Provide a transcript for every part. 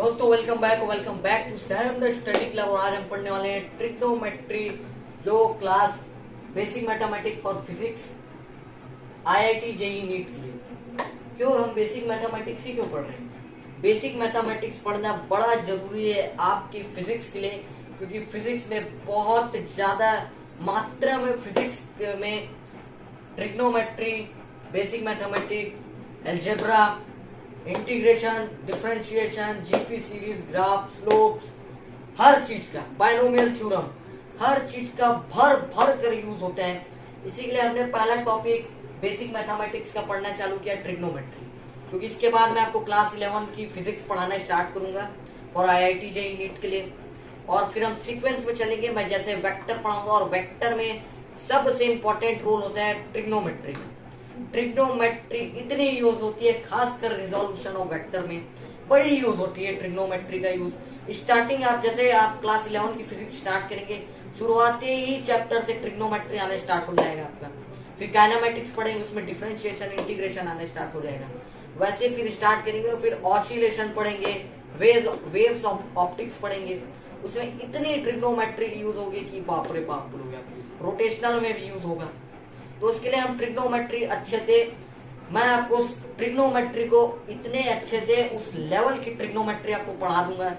दोस्तों welcome back to Sam the study club. और आज हम पढ़ने वाले हैं ट्रिग्नोमेट्री, जो class basic mathematics for physics IIT JEE NEET के लिए। क्यों हम बेसिक मैथमेटिक्स ही क्यों पढ़ रहे हैं? बेसिक मैथमेटिक्स पढ़ना बड़ा जरूरी है आपकी फिजिक्स के लिए, क्योंकि फिजिक्स में बहुत ज्यादा मात्रा में फिजिक्स में trigonometry, basic mathematics, algebra, integration, differentiation, GP series, graph, slopes, हर चीज का बाइनोमियल थ्योरम, हर चीज का भर भर कर यूज होता है। इसी के लिए हमने पहला टॉपिक बेसिक मैथमेटिक्स का पढ़ना चालू किया, ट्रिग्नोमेट्री, क्योंकि इसके बाद मैं आपको क्लास 11 की फिजिक्स पढ़ाना स्टार्ट करूंगा और आईआईटी जेईई नीट के लिए। और फिर हम सीक्वेंस में चलेंगे, मैं जैसे वेक्टर पढ़ाऊंगा, और वेक्टर में सबसे इंपॉर्टेंट रोल होता है ट्रिग्नोमेट्री। ट्रिग्नोमेट्री इतनी यूज होती है, खासकर रिजोल्यूशन ऑफ वेक्टर में बड़ी यूज होती है ट्रिग्नोमेट्री का यूज। स्टार्टिंग आप जैसे आप क्लास 11 की फिजिक्स स्टार्ट करेंगे, शुरुआती ही चैप्टर से ट्रिग्नोमेट्री आने स्टार्ट हो जाएगा आपका। फिर काइनेमेटिक्स पढ़ेंगे, उसमें डिफरेंशिएशन, इंटीग्रेशन आने स्टार्ट हो जाएगा। वैसे फिर स्टार्ट करेंगे, फिर ऑसिलेशन पढ़ेंगे, वेव्स ऑफ ऑप्टिक्स पढ़ेंगे, उसमें इतनी ट्रिग्नोमेट्री यूज होगी कि बाप रे बाप बोलोगे। रोटेशनल में भी यूज होगा, तो उसके लिए हम ट्रिग्नोमेट्री अच्छे से, मैं आपको ट्रिग्नोमेट्री को इतने अच्छे से उस लेवल की ट्रिग्नोमेट्री आपको पढ़ा दूंगा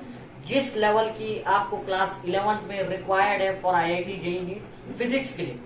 जिस लेवल की आपको क्लास 11 में रिक्वायर्ड है फॉर आईआईटी जेईई फिजिक्स के लिए।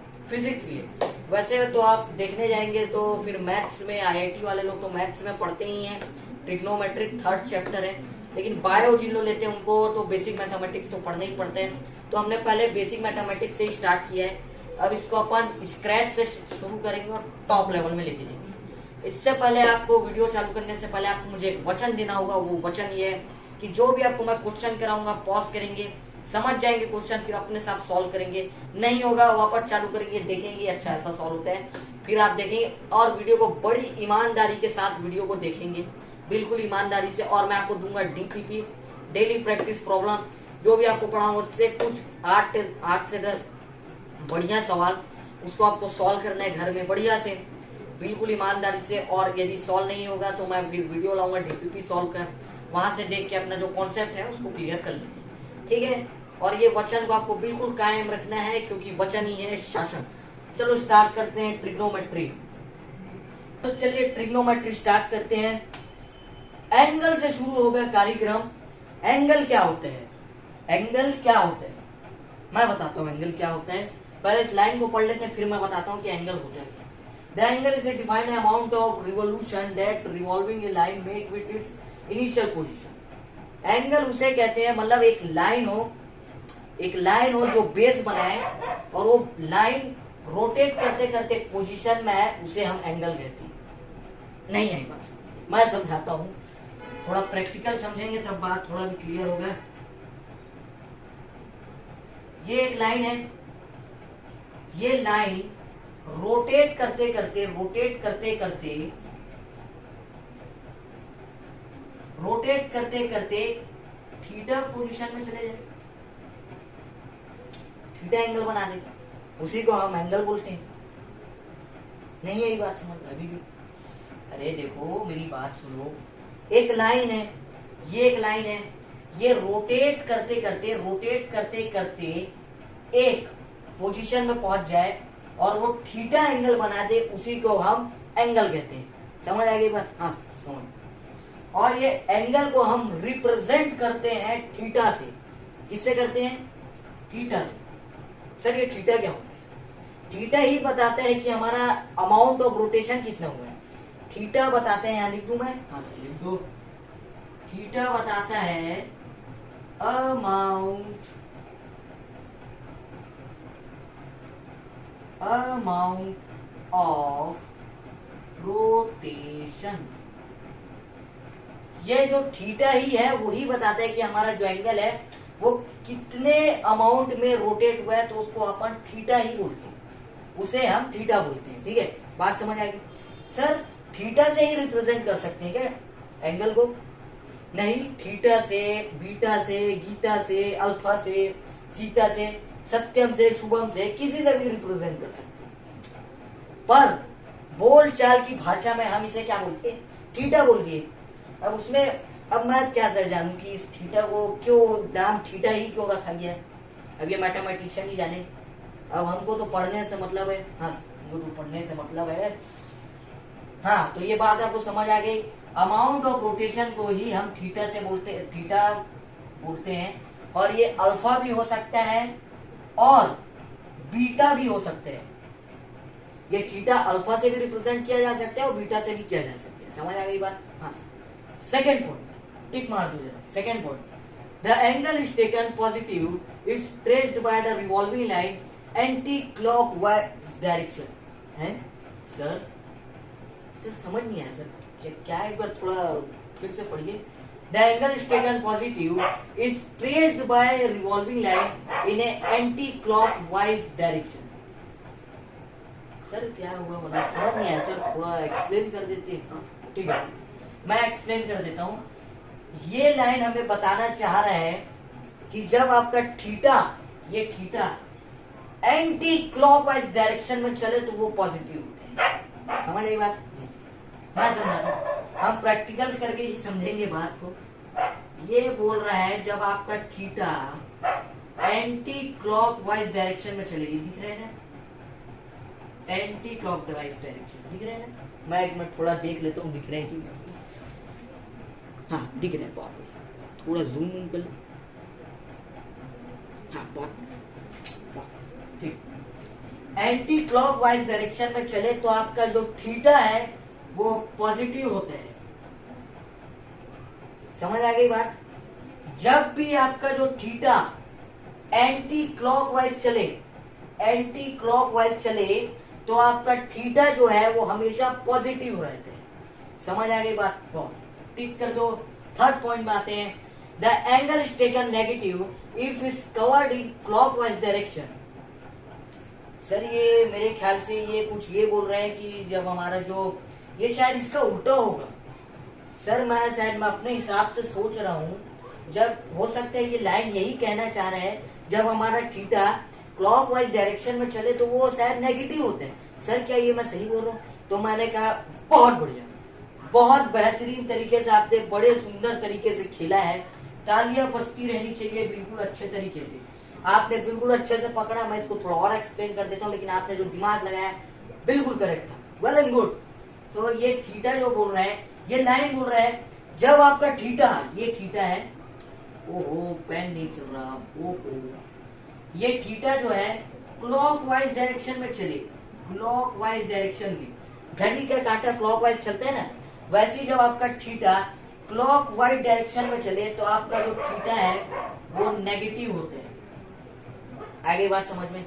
वैसे तो आप देखने जाएंगे तो फिर मैथ्स में आईआईटी वाले लोग तो मैथ्स में पढ़ते ही हैं, ट्रिग्नोमेट्री 3rd चैप्टर है। लेकिन बायो जिन लोग लेते हैं उनको तो बेसिक मैथमेटिक्स तो पढ़ने ही पड़ते हैं। तो हमने पहले बेसिक मैथमेटिक्स से ही स्टार्ट किया है, अब इसको अपन स्क्रैच से शुरू करेंगे और टॉप लेवल में लेके जाएंगे। इससे पहले आपको वीडियो चालू करने से पहले आपको मुझे एक वचन देना होगा। वो वचन ये है कि जो भी आपको मैं क्वेश्चन कराऊंगा पॉज करेंगे, समझ जाएंगे क्वेश्चन, फिर अपने साथ सॉल्व करेंगे। नहीं होगा वापस चालू करेंगे, देखेंगे अच्छा ऐसा सॉल्व होता है, फिर आप देखेंगे और वीडियो को बड़ी ईमानदारी के साथ वीडियो को देखेंगे, बिल्कुल ईमानदारी से। और मैं आपको दूंगा डीपीपी, डेली प्रैक्टिस प्रॉब्लम, जो भी आपको पढ़ाऊंगा उससे कुछ 8 से 10 बढ़िया सवाल, उसको आपको सॉल्व करना है घर में बढ़िया से, बिल्कुल ईमानदारी से। और यदि सॉल्व नहीं होगा तो मैं फिर वीडियो लाऊंगा डीपीपी सॉल्व कर, वहां से देख के अपना जो कॉन्सेप्ट है उसको क्लियर कर लेंगे, ठीक है। और ये वचन को आपको बिल्कुल कायम रखना है, क्योंकि वचन ही है शासन। चलो स्टार्ट करते हैं ट्रिग्नोमेट्री। तो चलिए ट्रिग्नोमेट्री स्टार्ट करते हैं। एंगल से शुरू होगा कार्यक्रम। एंगल क्या होता है? एंगल क्या होता है मैं बताता हूँ एंगल क्या होता है। पहले इस लाइन को पढ़ लेते हैं, फिर मैं बताता हूँ कि एंगल होता है क्या। The angle is a defined amount of revolution that revolving A line make with its initial position. Angle उसे कहते हैं, मतलब एक लाइन हो जो बेस बनाए और वो लाइन रोटेट करते करते पोजीशन में है, उसे हम एंगल कहते हैं। नहीं है बात, मैं समझाता हूँ, थोड़ा प्रैक्टिकल समझेंगे तब बात थोड़ा भी क्लियर होगा। ये एक लाइन है, ये लाइन रोटेट करते करते थीटा पोजीशन में चले जाए, थीटा एंगल बना देगा, उसी को हम एंगल बोलते हैं। नहीं यही बात समझ अभी भी? अरे देखो मेरी बात सुनो, एक लाइन है, ये एक लाइन है, ये रोटेट करते करते एक पोजीशन में पहुंच जाए और वो थीटा एंगल बना दे, उसी को हम एंगल कहते हैं। समझ आ गई बात? हाँ समझ। और ये एंगल को हम रिप्रेजेंट करते हैं थीटा से। किससे करते हैं? थीटा से। सर ये थीटा क्या होता है? थीटा ही बताता है कि हमारा अमाउंट ऑफ रोटेशन कितना हुआ है। थीटा बताते हैं, यहां लिख दूं मैं, हाँ लिख दो। थीटा बताता है अमाउंट ऑफ रोटेशन। ये जो थीटा ही है वही बताता है कि हमारा जो एंगल है वो कितने अमाउंट में रोटेट हुआ है, तो उसको अपन थीटा ही बोलते हैं, उसे हम थीटा बोलते हैं, ठीक है। बात समझ आ गई? सर थीटा से ही रिप्रेजेंट कर सकते हैं क्या एंगल को? नहीं, थीटा से, बीटा से, गीता से, अल्फा से, सीता से, सत्यम से, शुभम से, किसी से भी रिप्रेजेंट कर सकते हैं। पर बोलचाल की भाषा में हम इसे क्या बोलते हैं? थीटा बोलते हैं। अब उसमें अब मैं क्या सर जानूं कि इस थीटा को क्यों नाम थीटा ही क्यों रखा गया है? अब ये मैथमेटिशियन ही जाने। अब हमको तो पढ़ने से मतलब है, हाँ हमको तो पढ़ने से मतलब है। हाँ, तो ये बात आपको समझ आ गई। अमाउंट ऑफ रोटेशन को ही हम थीटा से थीटा बोलते हैं, और ये अल्फा भी हो सकता है और बीटा भी हो सकते हैं। ये थीटा अल्फा से भी रिप्रेजेंट किया जा सकता है और बीटा से भी किया जा सकता है। समझ आ गई बात? हाँ। सेकेंड पॉइंट टिक मार दो जरा। Second point, the angle is taken positive is traced by the revolving line anti clockwise direction है। सर समझ नहीं आया सर, क्या एक बार थोड़ा फिर से पढ़िए। The angle is taken positive is traced by revolving line in a anti clockwise direction. Sir क्या हुआ, मतलब समझ नहीं आया सर, थोड़ा एक्सप्लेन कर देते हैं। ठीक है, मैं एक्सप्लेन कर देता हूँ। ये लाइन हमें बताना चाह रहा है कि जब आपका थीटा, ये थीटा एंटी क्लॉकवाइज डायरेक्शन में चले तो वो पॉजिटिव होते हैं। समझ आई बात? मैं समझाता हूँ, हम प्रैक्टिकल करके ही समझेंगे बात को। ये बोल रहा है जब आपका थीटा एंटी क्लॉकवाइज डायरेक्शन में चलेगी, दिख रहा है ना, एंटी क्लॉकवाइज डायरेक्शन दिख रहा है ना। मैं एक मिनट थोड़ा देख लेता हूँ दिख रहे हैं कि, हाँ दिख रहे हैं बहुत, थोड़ा जूम कर लो। हाँ बहुत ठीक। एंटी क्लॉकवाइज डायरेक्शन में चले तो आपका जो थीटा है वो पॉजिटिव होते हैं। समझ आ गई बात? जब भी आपका जो थीटा एंटी क्लॉकवाइज चले, एंटी क्लॉकवाइज चले तो आपका थीटा जो है वो हमेशा पॉजिटिव रहते हैं। समझ आ गई बात? बहुत टिक कर दो। थर्ड पॉइंट में आते हैं, the angle is taken negative if is covered in clockwise direction. Sir ये मेरे ख्याल से ये कुछ ये बोल रहे हैं कि जब हमारा जो, ये शायद इसका उल्टा होगा। सर मैं अपने हिसाब से सोच रहा हूँ, जब हो सकता है ये लाइन यही कहना चाह रहे हैं, जब हमारा थीटा क्लॉकवाइज डायरेक्शन में चले तो वो शायद नेगेटिव होते हैं। सर क्या ये मैं सही बोल रहा हूँ? तो मैंने कहा बहुत बढ़िया, बहुत बेहतरीन तरीके से आपने बड़े सुंदर तरीके से खेला है। तालियां बजती रहनी चाहिए बिल्कुल अच्छे तरीके से। आपने बिल्कुल अच्छे से पकड़ा। मैं इसको थोड़ा और एक्सप्लेन कर देता हूँ, लेकिन आपने जो दिमाग लगाया बिल्कुल करेक्ट था। Well and good. तो ये थीटा जो बोल रहा है, ये लाइन बोल रहा है जब आपका थीटा, ये थीटा है, ओहो पेन नहीं चल रहा, ओहो, ये थीटा जो है क्लॉकवाइज डायरेक्शन में चले, क्लॉकवाइज डायरेक्शन में, घड़ी का कांटा क्लॉकवाइज चलता है ना, वैसे जब आपका थीटा क्लॉकवाइज डायरेक्शन में चले तो आपका जो थीटा है वो नेगेटिव होते हैं। आगे बात समझ में?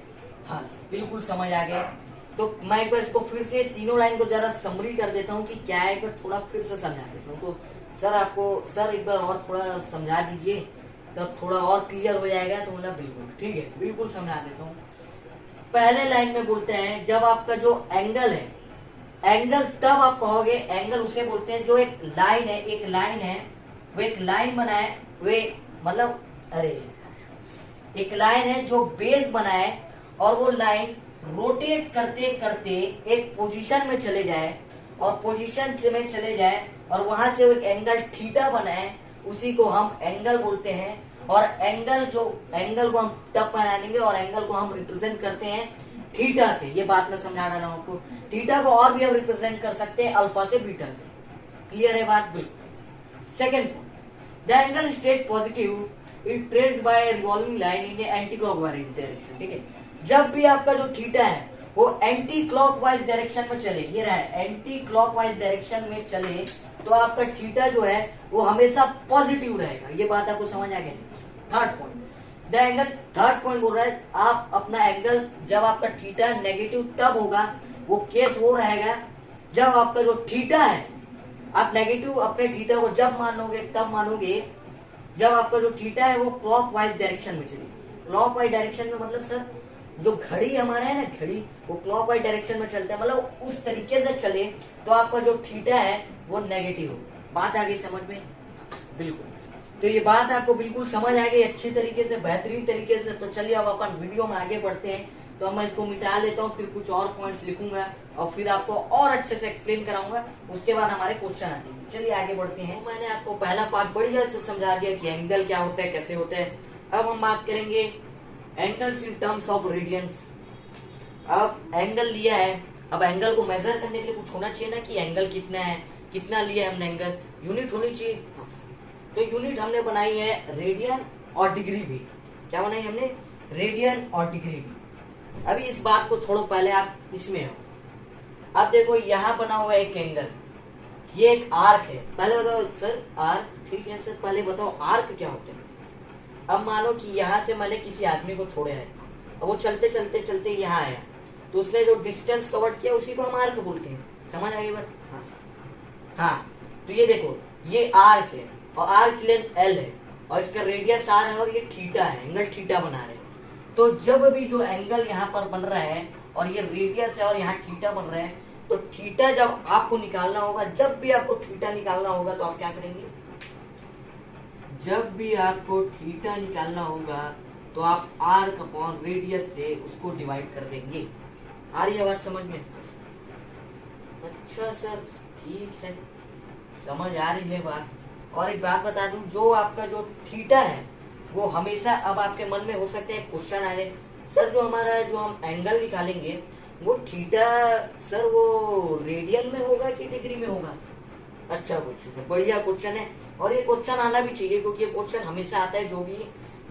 हाँ बिल्कुल समझ आ गया। तो मैं एक बार इसको फिर से तीनों लाइन को जरा समरी कर देता हूँ कि क्या है, एक बार थोड़ा फिर से समझा देता हूँ। तो सर आपको, सर एक बार और थोड़ा समझा दीजिए तब थोड़ा और क्लियर हो जाएगा। तो मतलब बिल्कुल ठीक है, बिल्कुल समझा देता हूँ। पहले लाइन में बोलते हैं जब आपका जो एंगल है, एंगल तब आप कहोगे, एंगल उसे बोलते हैं जो एक लाइन है, एक लाइन है, वो एक लाइन बनाए, वे मतलब अरे एक लाइन है जो बेस बनाए और वो लाइन रोटेट करते करते एक पोजीशन में चले जाए और पोजीशन में चले जाए और वहां से एक एंगल थीटा बनाए, उसी को हम एंगल बोलते हैं। और एंगल जो, एंगल को हम तब बनाएंगे और एंगल को हम रिप्रेजेंट करते हैं थीटा से। ये बात मैं समझा रहा हूं आपको। थीटा को और भी हम रिप्रेजेंट कर सकते हैं अल्फा से, बीटा से। क्लियर है बात? बिल्कुल। Second point, the angle is take positive it traced by revolving line in anti clockwise direction. ठीक है, जब भी आपका जो थीटा है वो एंटी क्लॉकवाइज डायरेक्शन में चले, ये रहा है एंटी क्लॉकवाइज डायरेक्शन में चले तो आपका थीटा जो है वो हमेशा पॉजिटिव रहेगा। ये बात आपको समझ आ गई? Third point, the angle, third point बोल रहा है आप अपना एंगल, जब आपका थीटा नेगेटिव तब होगा, वो केस वो रहेगा जब आपका जो थीटा है, आप नेगेटिव अपने थीटा को जब मानोगे तब मानोगे जब आपका जो थीटा है वो क्लॉकवाइज डायरेक्शन में चले। क्लॉकवाइज डायरेक्शन में मतलब सर जो घड़ी हमारा है ना, घड़ी वो क्लॉकवाइज डायरेक्शन में चलता है, मतलब उस तरीके से चले तो आपका जो थीटा है वो नेगेटिव हो। बात आ गई समझ में? बिल्कुल। तो ये बात आपको बिल्कुल समझ आ गई अच्छी तरीके से, बेहतरीन तरीके से। तो चलिए अब अपन वीडियो में आगे बढ़ते हैं। तो अब मैं इसको मिटा देता हूँ, फिर कुछ और पॉइंट्स लिखूंगा और फिर आपको और अच्छे से एक्सप्लेन कराऊंगा। उसके बाद हमारे क्वेश्चन आते हैं। चलिए आगे बढ़ते हैं। मैंने आपको पहला पार्ट बढ़िया से समझा दिया कि एंगल क्या होता है, कैसे होता है। अब हम बात करेंगे angles in terms of radians. अब एंगल लिया है, अब एंगल को मेजर करने के लिए कुछ होना चाहिए ना कि एंगल कितना है, कितना लिया है हमने एंगल, यूनिट होनी चाहिए। तो यूनिट हमने बनाई है रेडियन और डिग्री भी। क्या बनाई हमने? रेडियन और डिग्री भी। अभी इस बात को छोड़ो, पहले आप इसमें हो। अब देखो यहाँ बना हुआ एक एंगल, ये एक आर्क है। पहले बताओ सर आर्क, ठीक है सर, पहले बताओ आर्क क्या होता है। अब मानो कि यहाँ से मैंने किसी आदमी को छोड़ा है, अब वो चलते चलते चलते यहाँ आया, तो उसने जो डिस्टेंस कवर किया उसी को हम आर्क बोलते हैं। समझ आई बात? हाँ, तो ये देखो ये आर्क है और आर्क की लेंथ एल है और इसका रेडियस आर है और ये थीटा है, एंगल थीटा बना रहे हैं। तो जब भी जो एंगल यहाँ पर बन रहा है और ये रेडियस है और यहाँ थीटा बन रहा है, तो थीटा जब आपको निकालना होगा, जब भी आपको थीटा निकालना होगा तो आप क्या करेंगे? जब भी आपको थीटा निकालना होगा तो आप आर्क अपॉन रेडियस से उसको डिवाइड कर देंगे। आ रही है बात समझ में? अच्छा सर ठीक है, समझ आ रही है बात। और एक बात बता दूं, जो आपका जो थीटा है वो हमेशा, अब आपके मन में हो सकता है क्वेश्चन आ जाए, सर जो हमारा जो हम एंगल निकालेंगे वो थीटा सर वो रेडियन में होगा कि डिग्री में होगा? अच्छा क्वेश्चन है, बढ़िया क्वेश्चन है और ये क्वेश्चन आना भी चाहिए, क्योंकि ये क्वेश्चन हमेशा आता है। जो भी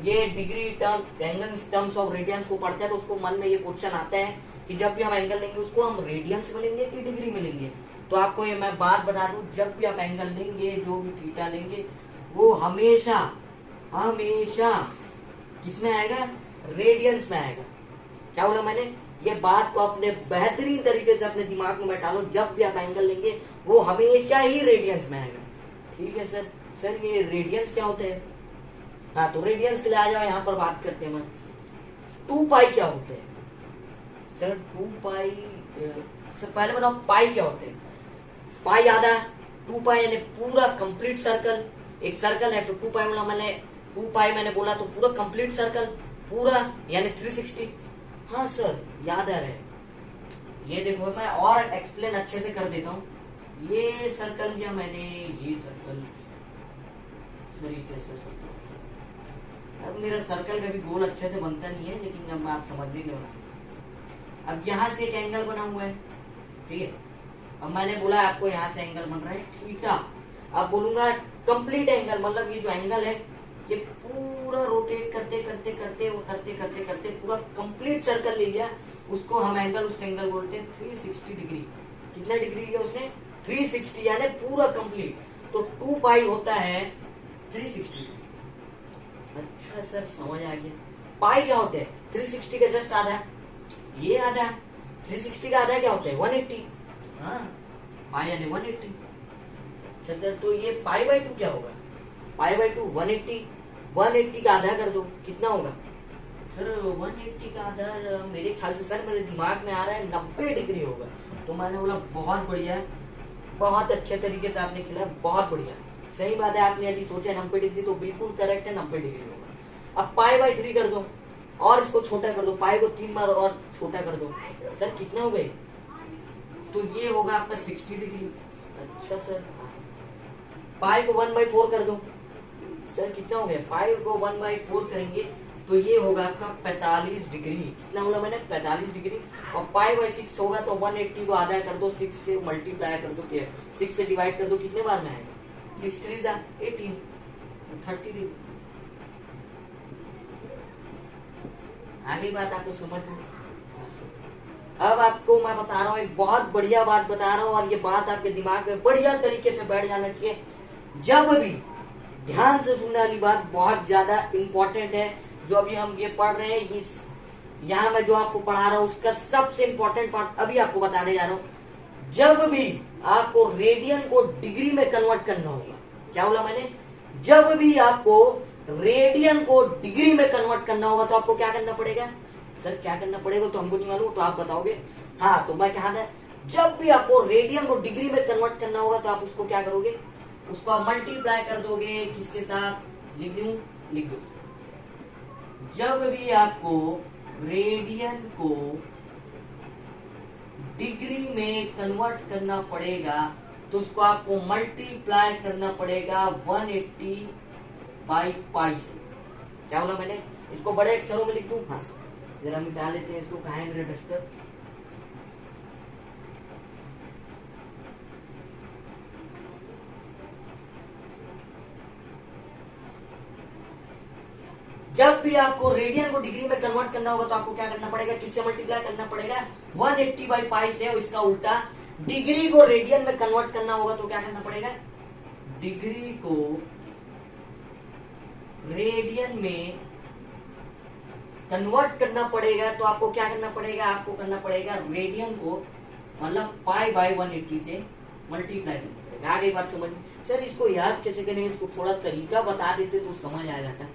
ये degree term angle terms of radians को पढ़ता है तो उसको मन में ये क्वेश्चन आता है कि जब भी हम एंगल लेंगे उसको हम रेडियंस में लेंगे कि डिग्री में लेंगे। तो आपको ये मैं बात बता दूं, जब भी आप एंगल लेंगे, जो भी थीटा लेंगे, वो हमेशा हमेशा किसमें आएगा? रेडियंस में आएगा। क्या बोला मैंने? ये बात को अपने बेहतरीन तरीके से अपने दिमाग में बैठा लो, जब भी आप एंगल लेंगे वो हमेशा ही रेडियंस में आएगा। ठीक है सर। सर ये रेडियंस क्या होते हैं? हाँ, तो रेडियंस के लिए आ जाओ, यहाँ पर बात करते हैं। 2 पाई क्या होते हैं? सर 2 पाई, सर पहले बताओ पाई क्या होते हैं? पाई आधा, 2 पाई यानी पूरा कंप्लीट सर्कल। एक सर्कल है तो 2 पाई बोला मैंने, 2 पाई मैंने बोला तो पूरा कंप्लीट सर्कल, पूरा यानी 360। हाँ सर याद आ रहा है। ये देखो मैं और एक्सप्लेन अच्छे से कर देता हूँ। ये सर्कल लिया मैंने, ये सर्कल, सर ये कैसे सर्कल? अब मेरा सर्कल कभी गोल अच्छे से बनता नहीं है, लेकिन अब आप समझ नहीं होना। अब यहाँ से एक एंगल बना हुआ है, ठीक है। अब मैंने बोला आपको यहाँ से एंगल बन रहा है थीटा। अब बोलूंगा कंप्लीट एंगल, मतलब ये जो एंगल है ये पूरा रोटेट करते करते करते वो करते करते करते पूरा कंप्लीट सर्कल ले लिया, उसको हम एंगल, उस एंगल बोलते हैं 360 डिग्री। कितना डिग्री लिया उसने? 360, यानी पूरा कंप्लीट। तो 2 पाई होता है 360। अच्छा सर समझ आ गया। पाई क्या होते हैं? 360 का जस्ट आधा, ये आधा। 360 का आधा क्या होता है? 180। हाँ, पाई यानी 180। अच्छा सर, तो ये पाई बाई 2 क्या होगा? पाई बाई 2 180, 180 का आधा कर दो, कितना होगा? सर 180 का आधा मेरे ख्याल से, सर मेरे दिमाग में आ रहा है 90 डिग्री होगा। तो मैंने बोला बहुत बढ़िया, बहुत अच्छे तरीके से आपने खिला, बहुत बढ़िया, सही बात है। आपने यदि सोचा 90 डिग्री तो बिल्कुल करेक्ट है, 90 डिग्री होगा। अब पाई बाई 3 कर दो और इसको छोटा कर दो, पाई को 3 बार और छोटा कर दो। सर कितना हो गए? तो ये होगा आपका 60 डिग्री। अच्छा सर, पाई को 1/4 कर दो। सर कितना हो गया? पाई को 1/4 करेंगे तो ये होगा आपका 45 डिग्री। कितना बोला मैंने? 45 डिग्री। और पाई बाई 6 होगा तो 180 को आधा कर दो, 6 से मल्टीप्लाई कर दो, 6 से डिवाइड कर दो, कितने बार में आएगा? 6 3 18, 30 डिग्री। आगे बात आपको समझ में? अब आपको मैं बता रहा हूँ, एक बहुत बढ़िया बात बता रहा हूँ और ये बात आपके दिमाग में बढ़िया तरीके से बैठ जाना चाहिए। जब भी ध्यान से सुनने वाली बात बहुत ज्यादा इंपॉर्टेंट है, जो अभी हम ये पढ़ रहे हैं, इस यहाँ मैं जो आपको पढ़ा रहा हूँ उसका सबसे इंपॉर्टेंट पार्ट अभी आपको बताने जा रहा हूँ। जब भी आपको रेडियन को डिग्री में कन्वर्ट करना होगा, क्या बोला मैंने? जब भी आपको रेडियन को डिग्री में कन्वर्ट करना होगा तो आपको क्या करना पड़ेगा? सर क्या करना पड़ेगा तो हमको नहीं मालूम, तो आप बताओगे। हाँ, तो मैं कहा था, जब भी आपको रेडियन को डिग्री में कन्वर्ट करना होगा तो आप उसको क्या करोगे? उसको आप मल्टीप्लाई कर दोगे, किसके साथ? लिख दूं? लिख दो। जब भी आपको रेडियन को डिग्री में कन्वर्ट करना पड़ेगा, तो उसको आपको मल्टीप्लाई करना पड़ेगा 180 बाई पाई से। क्या बोला मैंने? इसको बड़े अक्षरों में लिख दूं? हाँ, जरा मिटा लेते हैं इसको, कहाँ है मेरा डस्टर? जब भी आपको रेडियन को डिग्री में कन्वर्ट करना होगा तो आपको क्या करना पड़ेगा? किससे मल्टीप्लाई करना पड़ेगा? 180 बाई पाई से। इसका उल्टा, डिग्री को रेडियन में कन्वर्ट करना होगा तो क्या करना पड़ेगा? डिग्री को रेडियन में कन्वर्ट करना पड़ेगा तो आपको क्या करना पड़ेगा? आपको करना पड़ेगा रेडियन को मतलब पाई बाई 180 से मल्टीप्लाई करना पड़ेगा। आ गई बात समझ में? सर इसको याद कैसे करेंगे? इसको थोड़ा तरीका बता देते तो समझ आ जाता।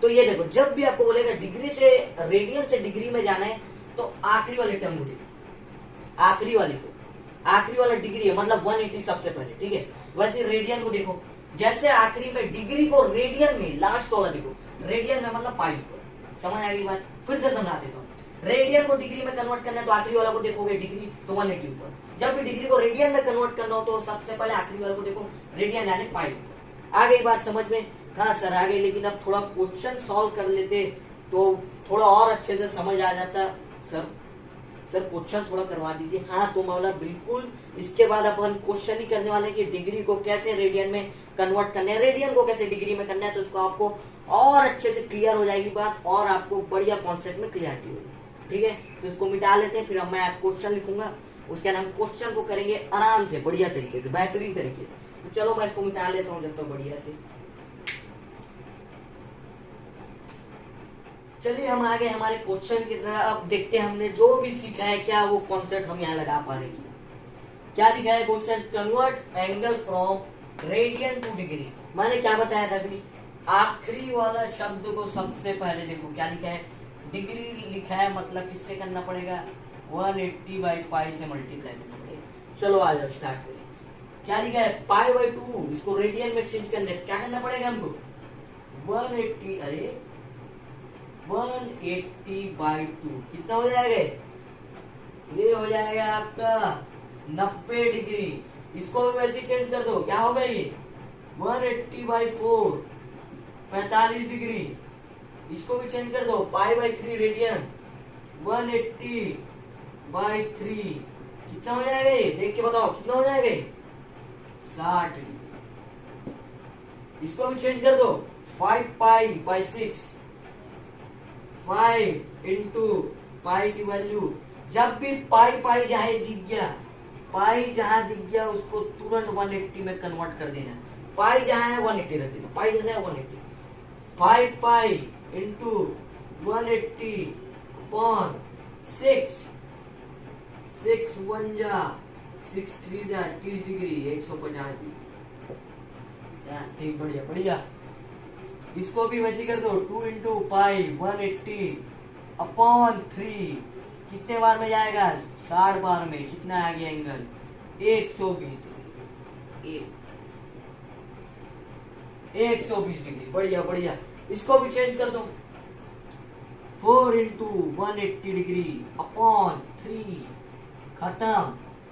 तो ये देखो, जब भी आपको बोलेगा डिग्री से रेडियन से डिग्री में जाना है तो आखिरी वाले टर्म को देखो, आखिरी वाला डिग्री है मतलब 180 सबसे पहले, ठीक है। वैसे रेडियन को देखो, जैसे आखिरी में डिग्री को रेडियन में, लास्ट वाला देखो, रेडियन में मतलब पाई ऊपर। समझ आ गई बात? फिर से समझा देता हूँ। रेडियन को डिग्री में कन्वर्ट करना है तो आखिरी वाला को देखोगे डिग्री, तो 180 ऊपर। जब भी डिग्री को रेडियन में कन्वर्ट करना हो तो सबसे पहले आखिरी वाले को देखो, रेडियन यानी पाई ऊपर। आ गई बात समझ में? हाँ सर आ गई, लेकिन अब थोड़ा क्वेश्चन सॉल्व कर लेते तो थोड़ा और अच्छे से समझ आ जाता। सर क्वेश्चन थोड़ा करवा दीजिए। हाँ तो मौला बिल्कुल, इसके बाद अपन क्वेश्चन ही करने वाले कि डिग्री को कैसे रेडियन में कन्वर्ट करना है, रेडियन को कैसे डिग्री में करना है, तो इसको आपको और अच्छे से क्लियर हो जाएगी बात और आपको बढ़िया कॉन्सेप्ट में क्लियरिटी होगी, ठीक है। तो इसको मिटा लेते हैं, फिर अब मैं क्वेश्चन लिखूंगा, उसके बाद हम क्वेश्चन को करेंगे आराम से, बढ़िया तरीके से, बेहतरीन तरीके से। तो चलो मैं इसको मिटा लेता हूँ जब तक बढ़िया से। चलिए हम आ गए हमारे क्वेश्चन की तरह। अब देखते हैं हमने जो भी सीखा है क्या वो कॉन्सेप्ट हम यहाँ लगा पा रहे हैं। क्या लिखा है question? Convert angle from radian to degree. मैंने क्या बताया था अभी? आखिरी वाला शब्द को सबसे पहले देखो, क्या लिखा है? डिग्री लिखा है, मतलब किससे करना पड़ेगा? 180 बाई पाई से मल्टीप्लाई करना पड़ेगा। चलो आ जाओ स्टार्ट करें। क्या लिखा है? पाई बाई 2, इसको रेडियन में चेंज करने क्या करना पड़ेगा हमको? 180, अरे 180 बाई 2 कितना हो जाएगा? ये हो जाएगा आपका 90 डिग्री। इसको भी वैसे चेंज कर दो, क्या होगा ये? 180 बाई 4 45 डिग्री। इसको भी चेंज कर दो, पाई बाई 3 रेडियन, 180 बाई 3 कितना हो जाएगा ये? देख के बताओ कितना हो जाएगा? 60 डिग्री। इसको भी चेंज कर दो, 5 पाई बाई 6, 5 इंटू पाई की वैल्यू, जब भी पाई जहां दिख गया, पाई जहां दिख गया उसको तुरंत 180 में कन्वर्ट कर देना। पाई जहां है 180 रख देना, पाई जैसे है 180। 5 पाई इंटू 180 अपॉन 6, 6 1 जा 6 3 जा 30 डिग्री, 150 डिग्री। ठीक, बढ़िया बढ़िया। इसको भी वैसे कर दो, 2 इंटू पाई 180 अपॉन 3, कितने बार में जाएगा? 60 बार में। कितना आ गया एंगल? 120 डिग्री। 120 डिग्री, बढ़िया बढ़िया। इसको भी चेंज कर दो, 4 इंटू 180 डिग्री अपॉन 3, खत्म।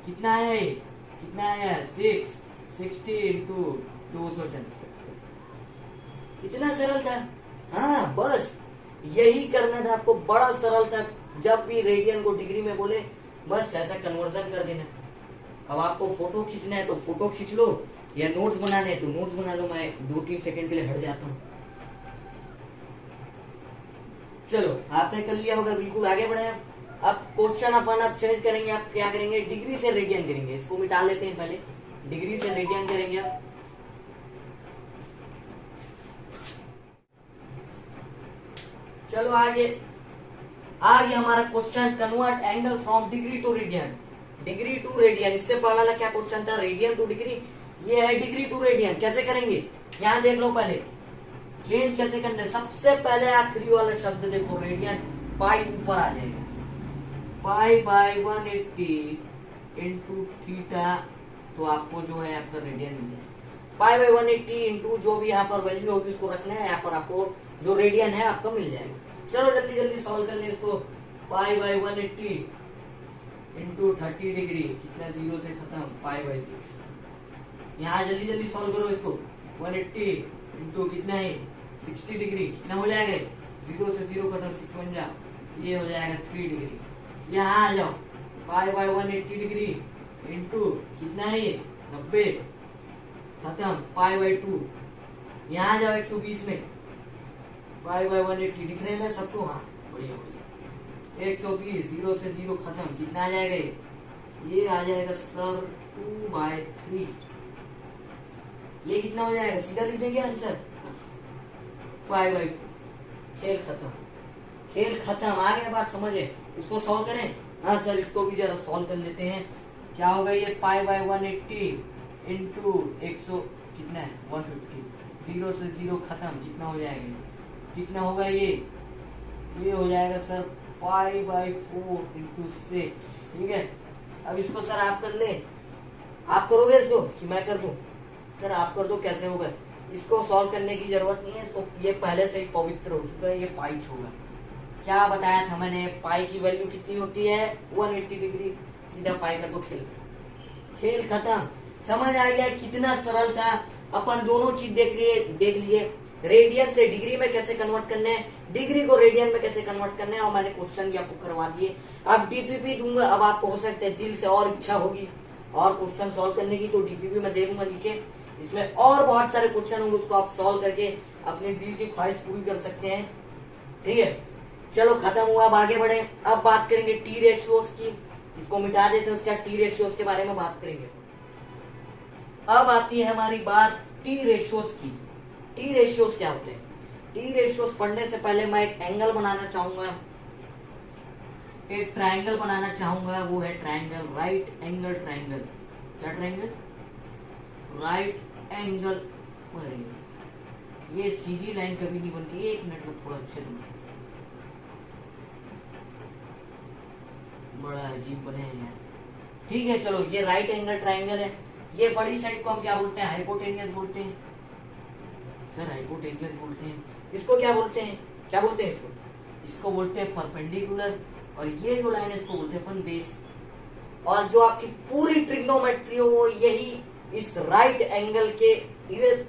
कितना है? कितना है? 6, 60 इंटू 240। इतना सरल था। हाँ बस यही करना था आपको, बड़ा सरल था। जब भी रेडियन को डिग्री में बोले बस ऐसा कन्वर्जन कर देना। अब आपको फोटो खींचना है तो फोटो खींच लो, या नोट्स बनाने हैं तो नोट्स बना लो। मैं 2-3 सेकंड के लिए हट जाता हूँ। चलो आपने कर लिया होगा, बिल्कुल आगे बढ़े। अब क्वेश्चन अपन अब चेंज करेंगे। आप क्या करेंगे? डिग्री से रेडियन करेंगे। इसको मिटा लेते हैं पहले, डिग्री से रेडियन करेंगे आप। चलो आगे हमारा question, convert angle from degree to radian. Degree to radian, इससे पहला क्या क्वेश्चन था? Radian to degree. ये है डिग्री टू रेडियन। कैसे करेंगे? यहाँ देख लो, पहले चेंज कैसे करना है। सबसे पहले आखिरी वाला शब्द देखो, रेडियन, पाई ऊपर आ जाएगा, पाई बाई 180 इंटू थीटा, तो आपको जो है आपका रेडियन मिल जाएगा। पाई बाई 180 इंटू जो भी यहाँ पर वैल्यू होगी उसको रखना है, यहाँ पर आपको जो रेडियन है आपका मिल जाएगा। चलो जल्दी जल्दी सॉल्व कर ले इसको। पाई बाई 180 इंटू 30 डिग्री, कितना, 0 से खत्म, पाई बाई 6। यहाँ जल्दी जल्दी सॉल्व करो इसको। 180 इंटू कितना है 60 डिग्री, कितना हो जाएगा, 0 से 0 खत्म, 6 बन जा, ये हो जाएगा 3 डिग्री। यहाँ आ जाओ, पाई बाई 180 डिग्री इंटू कितना है 90 खत्म, पाई बाई 2। यहाँ जाओ 120 में, पाई बाई 180 दिख रहे हैं सबको, हाँ बढ़िया बढ़िया, 120, 0 से 0 खत्म, कितना आ जाएगा ये आ जाएगा सर 2/3। ये कितना हो जाएगा, सीधा लिख देंगे आंसर, पाई बाई 4। खेल खत्म, खेल खत्म, आ गया बात समझे। इसको सॉल्व करें, हाँ सर इसको भी जरा सॉल्व कर लेते हैं। क्या होगा ये, पाई बाई 180 इंटू 100 कितना है 150, 0 से 0 खत्म, कितना हो जाएगा, कितना होगा ये हो जाएगा सर पाई बाई 4 इंटू 6। ठीक है, अब इसको सर आप कर ले, आप करोगे इसको कि मैं कर दूं, सर आप कर दो, कैसे होगा, इसको सॉल्व करने की जरूरत नहीं है, इसको ये पहले से ही पवित्र हो चुका है, ये पाई होगा। क्या बताया था मैंने, पाई की वैल्यू कितनी होती है 180 डिग्री, सीधा पाई कर दो, खेल खत्म। समझ आ गया कितना सरल था। अपन दोनों चीज देख लिए, रेडियन से डिग्री में कैसे कन्वर्ट करने हैं, डिग्री को रेडियन में कैसे कन्वर्ट करने हैं, और मैंने क्वेश्चन भी आपको करवा दिए। अब डीपीपी दूंगा, अब आपको हो सकता है दिल से और इच्छा होगी और क्वेश्चन सॉल्व करने की, तो डीपीपी में दे दूंगा नीचे, इसमें और बहुत सारे क्वेश्चन होंगे, उसको आप सॉल्व करके अपने दिल की ख्वाहिश पूरी कर सकते हैं। ठीक है, चलो खत्म हुआ, अब आगे बढ़े। अब बात करेंगे टी रेशियोज की, इसको मिटा देते हैं, उसके बाद टी रेशियोज के बारे में बात करेंगे। अब आती है हमारी बात टी रेशियोज की। टी रेशियोज क्या होते हैं, टी रेशियोज पढ़ने से पहले मैं एक एंगल बनाना चाहूंगा, एक ट्रायंगल बनाना चाहूंगा, वो है ट्रायंगल, राइट एंगल ट्रायंगल। क्या ट्रायंगल, राइट एंगल। ये सीधी लाइन कभी नहीं बनती, एक मिनट में थोड़ा अच्छे से, बड़ा अजीब बने हैं। ठीक है चलो, ये राइट एंगल ट्रायंगल है। ये बड़ी साइड को हम क्या बोलते हैं, हाइपोटेनियस बोलते हैं सर, हाइपोटेनियस बोलते हैं। इसको क्या बोलते हैं, क्या बोलते हैं इसको बोलते हैं परपेंडिकुलर, और ये जो लाइन है इसको बोलते हैं अपन बेस। और जो आपकी पूरी ट्रिग्नोमेट्री हो वो यही इस राइट एंगल के इधर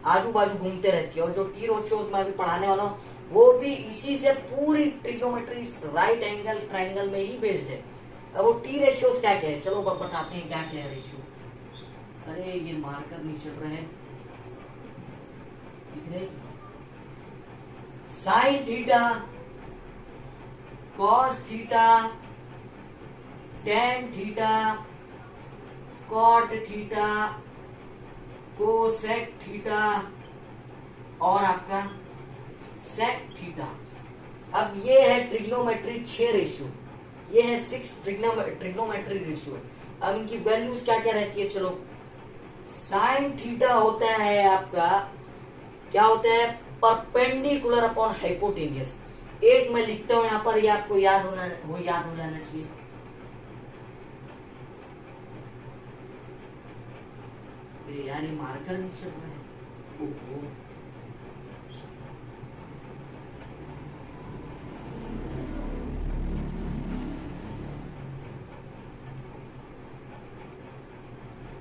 आजू बाजू घूमते रहती है, और जो टी रेशियोज मैं अभी पढ़ाने वाला हूँ वो भी इसी से पूरी ट्रिग्नोमेट्री राइट एंगल ट्रायंगल में ही बेस्ड है। अब वो टी रेशियोज क्या क्या है, चलो बताते हैं क्या क्या है रेशियो। अरे ये मार्कर नहीं चल रहे हैं, दिख रहे, sine theta, cos theta, tan theta, cot theta, cosec theta और आपका सेक थीटा। अब ये है ट्रिग्नोमेट्री 6 रेशियो, ये है 6 ट्रिग्नोमेट्री रेशियो। अब इनकी वैल्यूज क्या क्या रहती है, चलो साइन थीटा होता है आपका, क्या होता है, परपेंडिकुलर अपॉन हाइपोटेनियस। एक मैं लिखता हूं यहाँ पर, ये आपको याद हो जाना चाहिए। यार ये मार्कर नहीं चल रहा है, ओहो।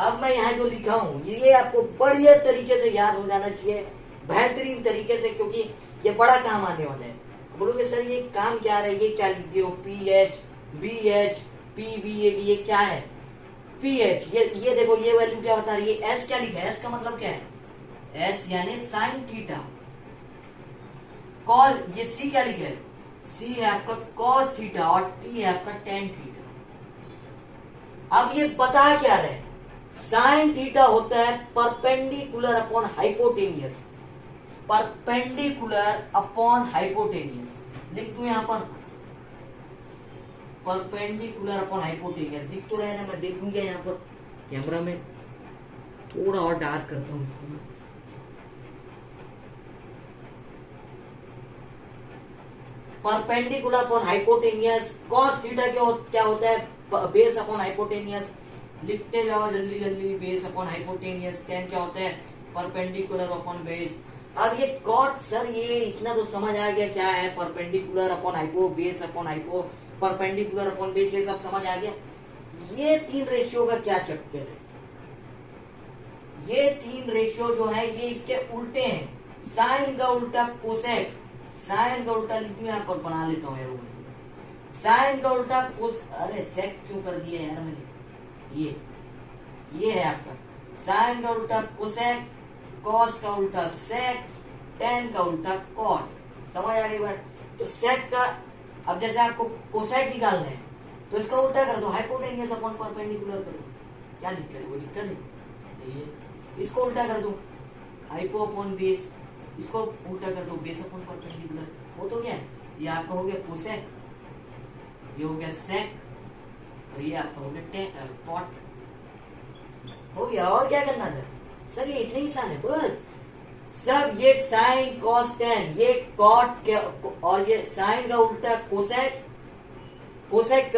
अब मैं यहाँ जो लिखा हूं ये आपको बढ़िया तरीके से याद हो जाना चाहिए, बेहतरीन तरीके से, क्योंकि ये बड़ा काम आने वाला है। बोलोगे सर ये काम क्या है, ये क्या लिख दियो, P H, B H, P B, ये क्या है, पी एच, ये देखो ये वैल्यू क्या बता रही है, एस क्या लिखा है, एस का मतलब क्या है, एस यानी साइन थीटा। कॉस, ये सी क्या लिखा है, सी है आपका कॉस थीटा, और टी है आपका टेन थीटा। अब ये बता क्या रहे, साइन थीटा होता है perpendicular upon hypotenuse, perpendicular upon hypotenuse, लिख दू यहां पर, परपेंडिकुलर अपॉन हाइपोटेनियस दिख तो रहे ना, मैं देख लूंगा यहाँ पर कैमरा में, थोड़ा और डार्क करता हूँ इसको। Perpendicular upon hypotenuse, cos theta क्या होता है, बेस अपॉन हाइपोटेनियस, लिखते जाओ जल्दी जल्दी, बेस अपॉन हाइपोटेनियस। टेन क्या होता है, परपेंडिकुलर अपॉन बेस, अब ये कॉट सर, ये इतना तो समझ आ गया क्या है, perpendicular upon hypo, base upon hypo, perpendicular upon base, ये सब समझ आ गया। ये 3 रेशियो का क्या चक्कर है? ये 3 रेशियो जो है ये इसके उल्टे हैं। साइन का उल्टा कोसेक, साइन का उल्टा यहाँ पर बना लेता हूँ यार, साइन का उल्टा कोस, अरे सेक क्यों कर दिया यार मैंने, ये है आपका साइन का उल्टा कोसेक, कॉस का उल्टा सेक, टेन का उल्टा कॉट। समझ आ रही बात? तो सेक का, अब जैसे आपको कोसेक निकालना है तो इसका उल्टा कर दो, हाइपोटेन्यूस अपॉन परपेंडिकुलर कर दो, क्या दिक्कत है? कोई दिक्कत नहीं। इसको उल्टा कर दो, हाइपो अपॉन बेस, इसको उल्टा कर दो, बेस अपॉन परपेंडिकुलर, वो तो क्या है, ये आपका हो गया कोसेक, ये हो गया सेक, और ये आपका हो गया कॉट, हो गया। और क्या करना था सर? ये इतना ही आसान है बस सब। ये साइन कॉस टेन, ये कॉट के, और ये साइन का उल्टा कोसेक, कोसेक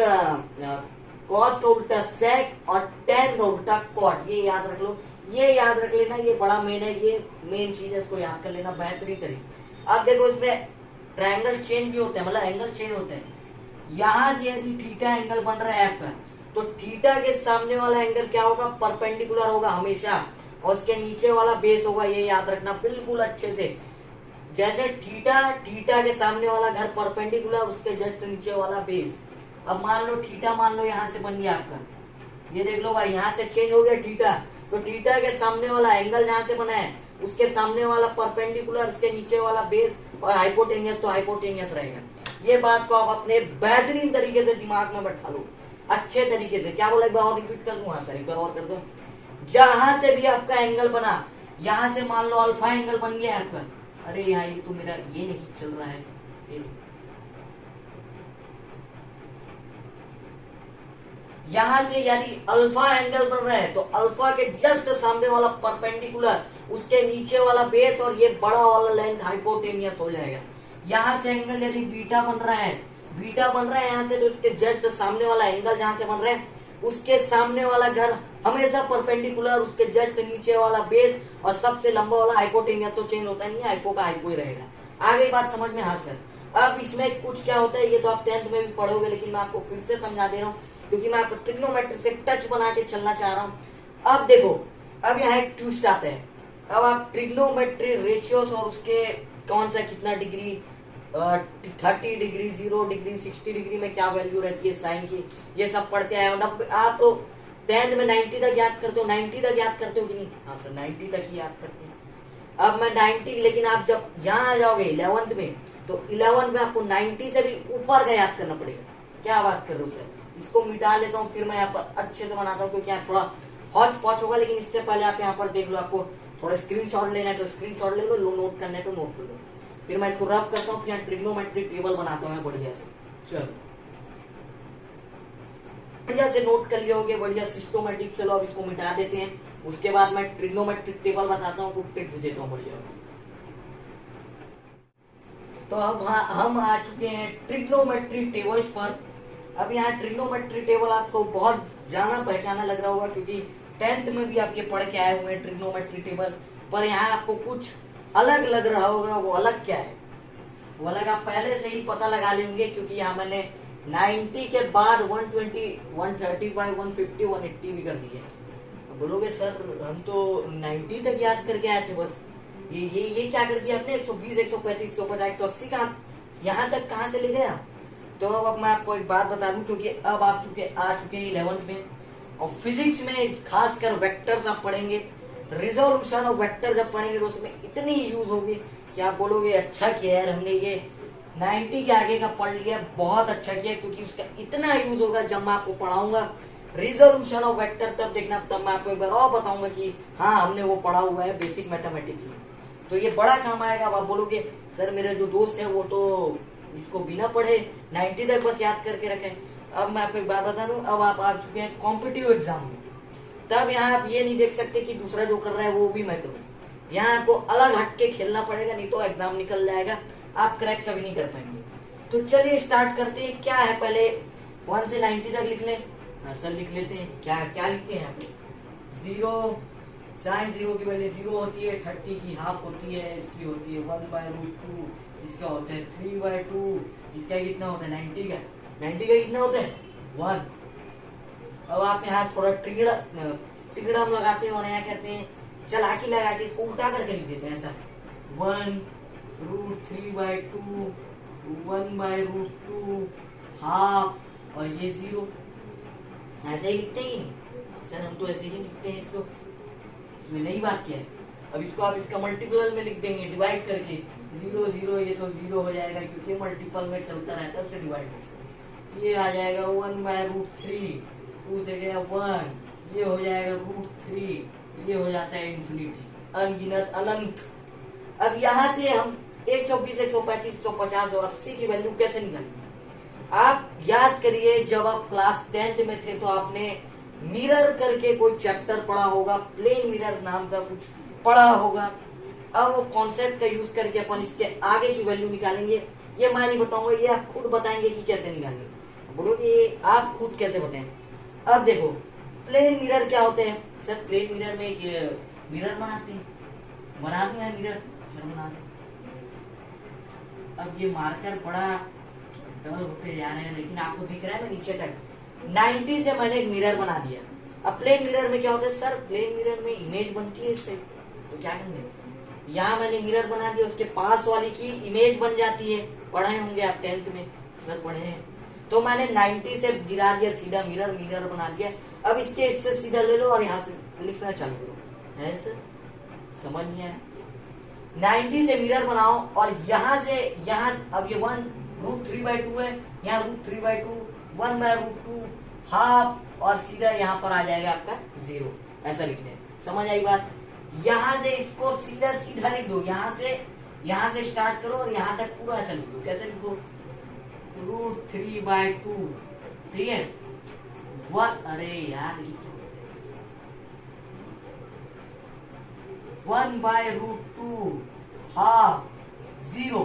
कॉस का उल्टा सेक, और टेन का उल्टा कॉट। ये याद रख लो, ये याद रख लेना, ये बड़ा मेन है, ये मेन चीज है, इसको याद कर लेना बेहतरीन तरीके। अब देखो इसमें ट्रायंगल चेंज भी होते हैं, मतलब एंगल चेंज होते हैं। यहां से यदि थीटा एंगल बन रहा है आपका, तो थीटा के सामने वाला एंगल क्या होगा? परपेंडिकुलर होगा हमेशा, और उसके नीचे वाला बेस होगा, ये याद रखना बिल्कुल अच्छे से। जैसे थीटा, थीटा के सामने वाला घर परपेंडिकुलर, उसके जस्ट नीचे वाला बेस। अब मान लो थीटा, मान लो यहाँ से बन गया आपका, ये देख लो भाई, यहाँ से चेंज हो गया थीटा, तो थीटा के सामने वाला एंगल जहाँ से बना है उसके सामने वाला परपेंडिकुलर, उसके नीचे वाला बेस, और हाइपोटेनियस तो हाइपोटेनियस रहेगा। ये बात को आप अपने बेहतरीन तरीके से दिमाग में बैठा लो, अच्छे तरीके से। क्या बोला, एक बार और रिपीट कर दूं? हाँ सर, एक बार और कर दो। जहां से भी आपका एंगल बना, यहां से मान लो अल्फा एंगल बन गया आपका, अरे यहाँ ये तो मेरा ये नहीं चल रहा है, यहां से यदि अल्फा एंगल बन रहा है तो अल्फा के जस्ट सामने वाला परपेंडिकुलर, उसके नीचे वाला बेस, और ये बड़ा वाला लेंथ हाइपोटेनियस हो जाएगा। यहां से एंगल यदि बीटा बन रहा है, बीटा बन रहा है यहाँ से, तो उसके जस्ट सामने वाला एंगल जहां से बन रहा है उसके सामने वाला घर हमेशा परपेंडिकुलर, उसके जस्ट नीचे वाला बेस, और सबसे लंबा वाला हाइपोटेनियस तो चेंज होता नहीं है, हाइपो का हाइपो ही रहेगा। आगे बात समझ में? हाँ सर। अब इसमें कुछ क्या होता है, ये तो आप 10th में भी पढ़ोगे, लेकिन मैं आपको फिर से समझा दे रहा हूँ, क्योंकि मैं आपको ट्रिग्नोमेट्री से टच बना के चलना चाह रहा हूँ। अब देखो, अब यहाँ एक ट्विस्ट आता है। अब आप ट्रिग्नोमेट्री रेशियोज और उसके कौन सा कितना डिग्री, 30 डिग्री, 0 डिग्री, 60 डिग्री में क्या वैल्यू रहती है साइन की, ये सब पढ़ते आए हो। आप तो 10th में 90 तक याद करते हो, 90 तक याद करते हो कि नहीं? हाँ सर, 90 तक ही याद करते हैं। अब मैं 90, लेकिन आप जब यहाँ आ जाओगे 11th में, तो 11 में आपको 90 से भी ऊपर का याद करना पड़ेगा। क्या बात कर रहे हो सर? इसको मिटा लेता हूँ, फिर मैं यहाँ पर अच्छे से बनाता हूँ, क्योंकि यहाँ थोड़ा हौच पौच होगा। लेकिन इससे पहले आप यहाँ पर देख लो, आपको थोड़ा स्क्रीनशॉट लेना है तो स्क्रीनशॉट ले लो, नोट करना है तो नोट कर लो। फिर मैं इसको रब करता हूँ, फिर यहाँ ट्रिग्नोमेट्रिक टेबल बनाता हूँ बढ़िया से। चलो बढ़िया से नोट कर लिया होगे, बढ़िया सिस्टोमेटिक। चलो अब इसको मिटा देते हैं, उसके बाद मैं ट्रिग्नोमेट्रिक टेबल बताता हूँ, कुछ ट्रिक्स देता हूँ बढ़िया। तो अब हम आ चुके हैं ट्रिग्नोमेट्रिक टेबल्स पर। अब यहाँ ट्रिग्नोमेट्री टेबल आपको बहुत जाना पहचाना लग रहा होगा, क्योंकि 10th में भी आप ये पढ़ के आए हुए हैं ट्रिग्नोमेट्री टेबल। पर यहाँ आपको कुछ अलग लग रहा होगा, वो अलग क्या है? वो अलग आप पहले से ही पता लगा लेंगे, क्योंकि यहाँ मैंने 90 के बाद 120, 135, 150, 180 भी कर दिए। बोलोगे सर हम तो 90 तक याद करके आए थे बस, ये क्या कर दिया आपने? 120, 135, 150, 180 का यहाँ तक कहाँ से ले गए आप? तो अब मैं आपको एक बात बता दूं, क्योंकि अब आ चुके हैं 11th में, और फिजिक्स में खासकर वेक्टर्स आप पढ़ेंगे। रिजोल्यूशन ऑफ वेक्टर जब पढ़ेंगे तो उसमें इतनी यूज होगी कि आप बोलोगे अच्छा किया यार हमने ये 90 के आगे का पढ़ लिया, बहुत अच्छा किया, क्योंकि उसका इतना यूज होगा जब मैं आपको पढ़ाऊंगा रिजोल्यूशन ऑफ वेक्टर। तब देखना, तब मैं आपको एक बार और बताऊंगा कि हाँ हमने वो पढ़ा हुआ है बेसिक मैथमेटिक्स में, तो ये बड़ा काम आएगा। आप बोलोगे सर मेरे जो दोस्त है वो तो इसको बिना पढ़े 90 तक बस याद करके रखे। अब मैं आपको एक बात बता दूं, अब आप आ चुके हैं कॉम्पिटिटिव एग्जाम में, तब यहाँ आप ये नहीं देख सकते कि दूसरा जो कर रहा है वो भी मैं करूँ। यहाँ आपको अलग हट के खेलना पड़ेगा, नहीं तो एग्जाम निकल जाएगा, आप क्रैक कभी नहीं कर पाएंगे। तो चलिए स्टार्ट करते हैं। क्या है, पहले 1 से 90 तक लिख लें। सर लिख लेते हैं। क्या क्या लिखते हैं यहाँ पे? 0 साइन 0 की वैल्यू 0 होती है, 30 की हाफ होती है, इसकी होती है 1/√2, इसका होता है 3/2, इसका कितना होता है 90 का कितना होता है 1। अब आप यहाँ थोड़ा तिगड़ा हम लगाते हैं और यहाँ कहते हैं चालाकी लगा के इसको उल्टा करके लिख देते हैं ऐसा 1√3/2, 1/√2 हाफ और ये 0, ऐसे ही लिखते हैं सर, हम तो ऐसे ही लिखते हैं इसको, इसमें नई बात क्या है। अब इसको आप इसका मल्टीपल में लिख देंगे डिवाइड करके 0 0, ये तो 0 हो जाएगा क्योंकि मल्टीपल में चलता रहता है, उसका डिवाइड ये आ जाएगा 1/√3, 2 से गया 1, ये हो जाएगा √3, ये हो जाता है इन्फिनिटी, अनगिनत अनंत। अब यहाँ से हम 120, 135, 150 और 80 की वैल्यू कैसे निकालेंगे? आप याद करिए जब आप क्लास 10th में थे तो आपने मिरर करके कोई चैप्टर पढ़ा होगा, प्लेन मिरर नाम का कुछ पढ़ा होगा। अब वो कॉन्सेप्ट का यूज करके अपन इसके आगे की वैल्यू निकालेंगे। ये मैं नहीं बताऊंगा, ये आप खुद बताएंगे कि कैसे निकालेंगे। बोलोगे आप खुद कैसे बताएं? अब देखो प्लेन मिरर क्या होते हैं सर? प्लेन मिरर में एक मिरर बनाते हैं, बना दिया है मिरर सर, बना दे। अब ये मार्कर बड़ा डबल होते जा रहे हैं, लेकिन आपको दिख रहा है मैं नीचे तक 90 से मैंने एक मिरर बना दिया। अब प्लेन मिरर में क्या होता है सर? प्लेन मिरर में इमेज बनती है इससे, तो क्या करेंगे, यहाँ मैंने मिरर बना दिया, उसके पास वाली की इमेज बन जाती है। पढ़े होंगे आप 10th में सर, पढ़े हैं। तो मैंने 90 से गिरा दिया सीधा, मिरर मिरर बना दिया। अब इसके इससे सीधा ले लो और यहाँ से लिखना चालू करो, है सर? समझ नहीं आया? 90 से मिरर बनाओ और यहाँ से यहाँ, अब ये 1√3/2 है, यहाँ √3/2, 1/√2 हाफ और सीधा यहाँ पर आ जाएगा आपका 0, ऐसा लिखना है। समझ आई बात? यहाँ से इसको सीधा सीधा लिख दो, यहाँ से स्टार्ट करो और यहाँ तक पूरा ऐसा लिख दो। कैसे लिखो? √3/2, ठीक है। अरे यार 1/√2 हाफ 0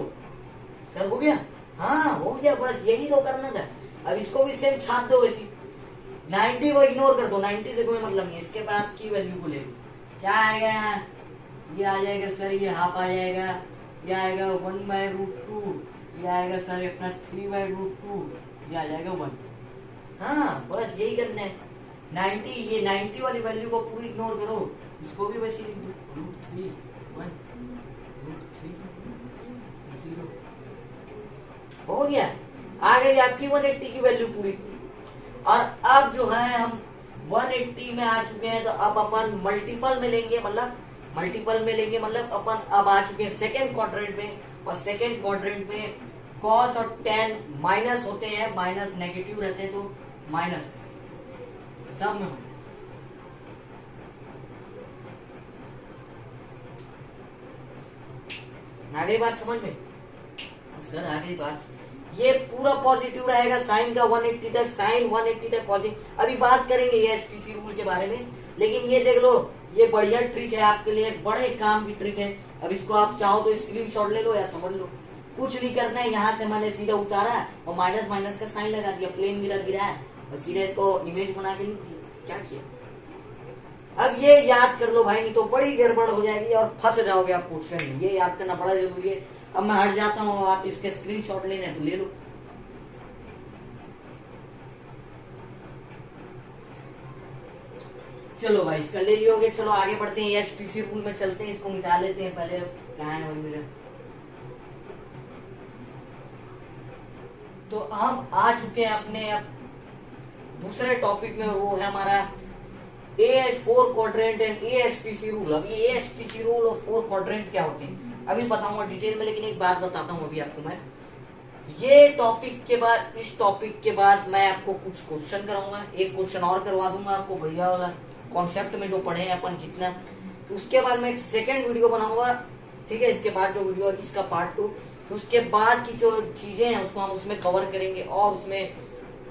सर, हो गया? हाँ हो गया, बस यही तो करना था। अब इसको भी सेम छाप दो वैसी, 90 को इग्नोर कर दो, 90 से कोई मतलब नहीं। इसके बाद की वैल्यू को ले लो, क्या आएगा यहाँ? ये आ जाएगा सर, ये हाफ आ जाएगा, ये आएगा 1/√2, ये आएगा सर अपना 3/√2, ये आ जाएगा 1। हाँ बस यही करना है। 90, ये 90 वाली वैल्यू को पूरी इग्नोर करो, इसको भी वैसे लिख दो, √3 1 √3 0, हो गया। आ गई आपकी 180 की वैल्यू पूरी। और अब जो है हम 180 में आ चुके हैं, तो अब अपन मल्टीपल में लेंगे, मतलब अपन अब आ चुके हैं सेकेंड क्वाड्रेंट में। और सेकेंड क्वाड्रेंट में कॉस और टेन माइनस होते हैं, माइनस नेगेटिव रहते हैं, तो माइनस सब में आ गई बात समझ में? सर आ गई बात। ये पूरा पॉजिटिव रहेगा साइन का 180 तक, साइन 180 तक पॉजिटिव। अभी बात करेंगे ये एसटीसी रूल के बारे में, लेकिन ये देख लो, ये बढ़िया ट्रिक है आपके लिए, बड़े काम की ट्रिक है। अब इसको आप चाहो तो स्क्रीनशॉट ले लो या समझ लो, कुछ नहीं करना है। यहाँ से मैंने सीधा उतारा और माइनस माइनस का साइन लगा दिया, प्लेन मिरर गिराया और सीधा इसको इमेज बना के लिख दिया। क्या किया? अब ये याद कर लो भाई, नहीं तो बड़ी गड़बड़ हो जाएगी और फंस जाओगे आप क्वेश्चन में। ये याद करना बड़ा जरूरी है। अब मैं हट जाता हूँ, आप इसके स्क्रीनशॉट लेने तो ले लो। चलो भाई इसका ले लियोगे। चलो आगे बढ़ते हैं, एसटीसी रूल में चलते हैं, इसको निकाल लेते हैं पहले। कहाँ है भाई मेरा? तो हम आ चुके हैं अपने अब दूसरे टॉपिक में, वो है हमारा AS4 quadrant and ASTC rule. अब ये ASTC रूल और 4 क्वाड्रेंट क्या होते हैं अभी बताऊंगा डिटेल में, लेकिन एक बात बताता हूँ अभी आपको मैं। ये टॉपिक के बाद, इस टॉपिक के बाद मैं आपको कुछ क्वेश्चन कराऊंगा, एक क्वेश्चन और करवा दूंगा आपको बढ़िया वाला कॉन्सेप्ट में जो पढ़े हैं अपन जितना। तो उसके बाद मैं एक सेकेंड वीडियो बनाऊंगा, ठीक है। इसके बाद जो वीडियो है इसका पार्ट 2, तो उसके बाद की जो चीजें हैं उसको हम उसमें कवर करेंगे और उसमें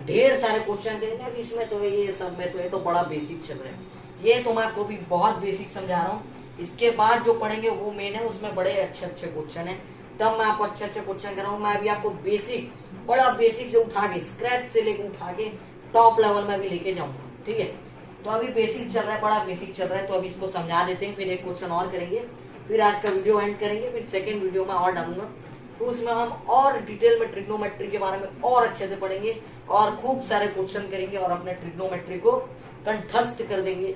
ढेर सारे क्वेश्चन करेंगे। अभी इसमें तो ये सब में तो ये तो बड़ा बेसिक चल रहा है, ये तो मैं आपको भी बहुत बेसिक समझा रहा हूँ। इसके बाद जो पढ़ेंगे वो मेन है, उसमें बड़े अच्छे अच्छे क्वेश्चन है, तब मैं आपको अच्छे अच्छे क्वेश्चन कराऊँ। मैं अभी आपको बेसिक, बड़ा बेसिक से उठा के, स्क्रैच से लेकर उठा के टॉप लेवल में भी लेके जाऊंगा, ठीक है। तो अभी बेसिक चल रहा है, बड़ा बेसिक चल रहा है, तो अभी इसको समझा देते हैं, फिर एक क्वेश्चन और करेंगे, फिर आज का वीडियो एंड करेंगे, फिर सेकंड वीडियो में और डालूंगा, तो उसमें हम और डिटेल में ट्रिग्नोमेट्री के बारे में और अच्छे से पढ़ेंगे और खूब सारे क्वेश्चन करेंगे और अपने ट्रिग्नोमेट्री को कंठस्थ कर देंगे।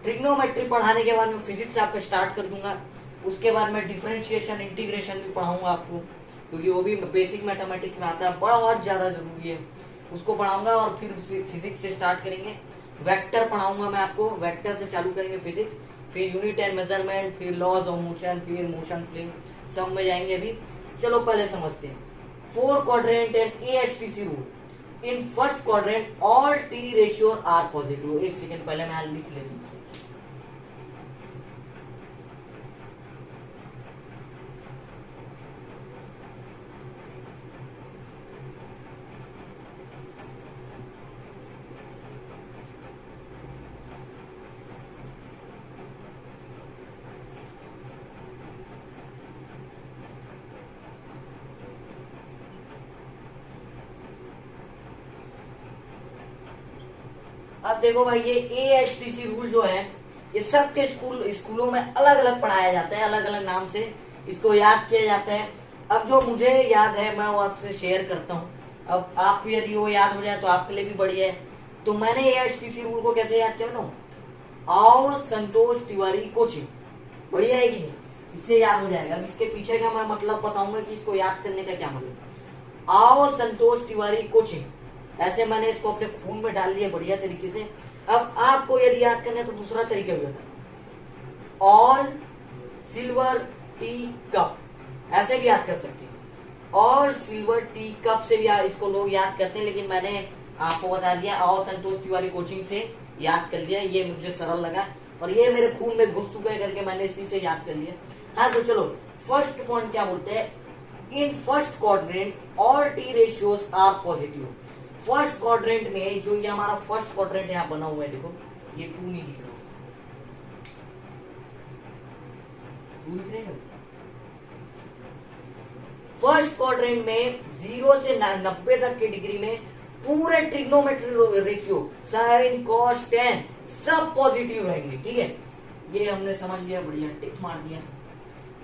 ट्रिग्नोमेट्री पढ़ाने के बाद में फिजिक्स आपको स्टार्ट कर दूंगा, उसके बाद में डिफरेंशिएशन इंटीग्रेशन भी पढ़ाऊंगा आपको, क्योंकि वो भी बेसिक मैथमेटिक्स में आता है, बहुत ज्यादा जरूरी है, उसको पढ़ाऊंगा। और फिर फिजिक्स से स्टार्ट करेंगे, वेक्टर पढ़ाऊंगा मैं आपको, वेक्टर से चालू करेंगे फिजिक्स, फिर यूनिट एंड मेजरमेंट, फिर लॉज ऑफ मोशन, फिर मोशन प्लेन, सब में जाएंगे अभी। चलो पहले समझते हैं 4 quadrant and ASTC rule. In first quadrant all T ratio are positive. एक सेकेंड पहले मैं लिख लेता हूँ। अब देखो भाई, ये ASTC रूल जो है, ये सबके स्कूलों में अलग अलग पढ़ाया जाता है, अलग अलग नाम से इसको याद किया जाता है। अब जो मुझे याद है मैं वो आपसे शेयर करता हूँ। अब आपको यदि वो याद हो जाए तो आपके लिए भी बढ़िया है। तो मैंने ASTC रूल को कैसे याद किया ना, आओ संतोष तिवारी कोचिंग, बढ़िया है कि नहीं, इससे याद हो जाएगा। अब इसके पीछे का मैं मतलब बताऊंगा कि इसको याद करने का क्या मतलब। आओ संतोष तिवारी कोचिंग, ऐसे मैंने इसको अपने खून में डाल लिया बढ़िया तरीके से। अब आपको यदि याद करना है तो दूसरा तरीका भी होता है, ऑल सिल्वर टी कप, ऐसे भी याद कर सकते हैं। ऑल सिल्वर टी कप से भी इसको लोग याद करते हैं, लेकिन मैंने आपको बता दिया आओ संतोष तिवारी कोचिंग से याद कर लिया, ये मुझे सरल लगा और ये मेरे खून में घुस चुका है करके मैंने इसी से याद कर लिया। हाँ तो चलो, फर्स्ट पॉइंट क्या बोलते हैं, in first quadrant all T ratios are positive. First quadrant में जो ये हमारा फर्स्ट क्वाड्रेंट यहाँ बना हुआ है, देखो ये 2 नहीं दिख रहा, 2 दिख रहे हैं। फर्स्ट क्वाड्रेंट में 0 से 90 तक की डिग्री में पूरे trigonometry ratio sine cos tan सब पॉजिटिव रहेंगे, ठीक है, ये हमने समझ लिया, बढ़िया टिक मार दिया।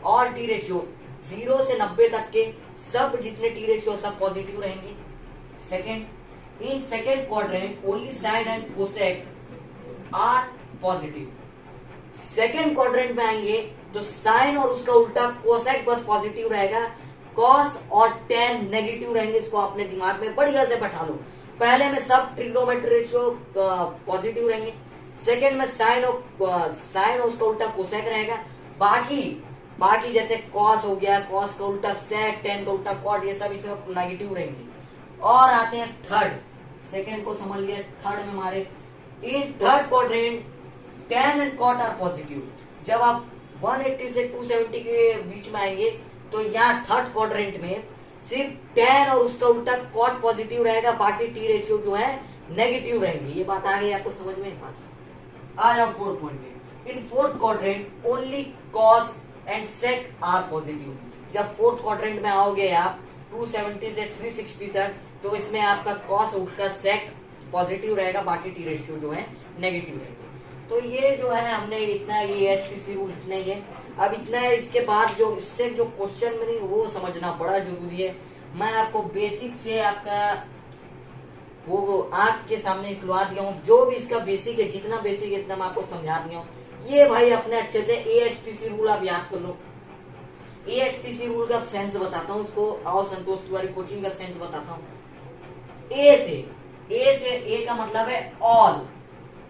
ऑल टी रेशियो 0 से 90 तक के सब जितने टी रेशियो सब पॉजिटिव रहेंगे। Second, in second quadrant only sine and cosec are positive. Second quadrant में आएंगे तो साइन और उसका उल्टा कोसेक बस पॉजिटिव रहेगा, कॉस और टेन नेगेटिव रहेंगे। इसको अपने दिमाग में बढ़िया से बैठा लो। पहले में सब ट्रिग्नोमेट्री रेशियो पॉजिटिव रहेंगे, सेकेंड में साइन और उसका उल्टा कोसेक रहेगा, बाकी जैसे कॉस हो गया, कॉस का उल्टा सेक, टेन का उल्टा कॉट, ये सब इसमें नेगेटिव रहेंगे। और आते हैं थर्ड, सेकेंड को समझ लिया, थर्ड में हमारे in third quadrant tan and cot are positive. जब आप 180 से 270 के बीच में आएंगे तो यहाँ थर्ड क्वाड्रेंट में सिर्फ टेन और उसका उल्टा कॉट पॉजिटिव रहेगा, बाकी टी रेशियो जो है नेगेटिव रहेंगे। ये बात आ गई आपको समझ में? पास आ जाओ फोर्थ पॉइंट में। In fourth quadrant only cos and sec are positive. जब फोर्थ क्वाड्रेंट में आओगे आप 270 से 360 तक, तो इसमें आपका कॉस उल्टा सेक पॉजिटिव रहेगा, बाकी टी रेशियो जो है नेगेटिव रहेगा। तो ये जो है हमने इतना, ये ASTC रूल इतना ही है। अब इतना है, इसके बाद जो इससे जो क्वेश्चन में वो समझना बड़ा जरूरी है। मैं आपको बेसिक से आपका वो आंख के सामने निकलवा दिया हूँ, जो भी इसका बेसिक है, जितना बेसिक है इतना मैं आपको समझा दिया हूँ। ये भाई अपने अच्छे से ASTC रूल आप याद कर लो। ASTC रूल का सेंस बताता हूँ उसको, आओ संतोष तिवारी कोचिंग का सेंस बताता हूँ। ए का मतलब है ऑल,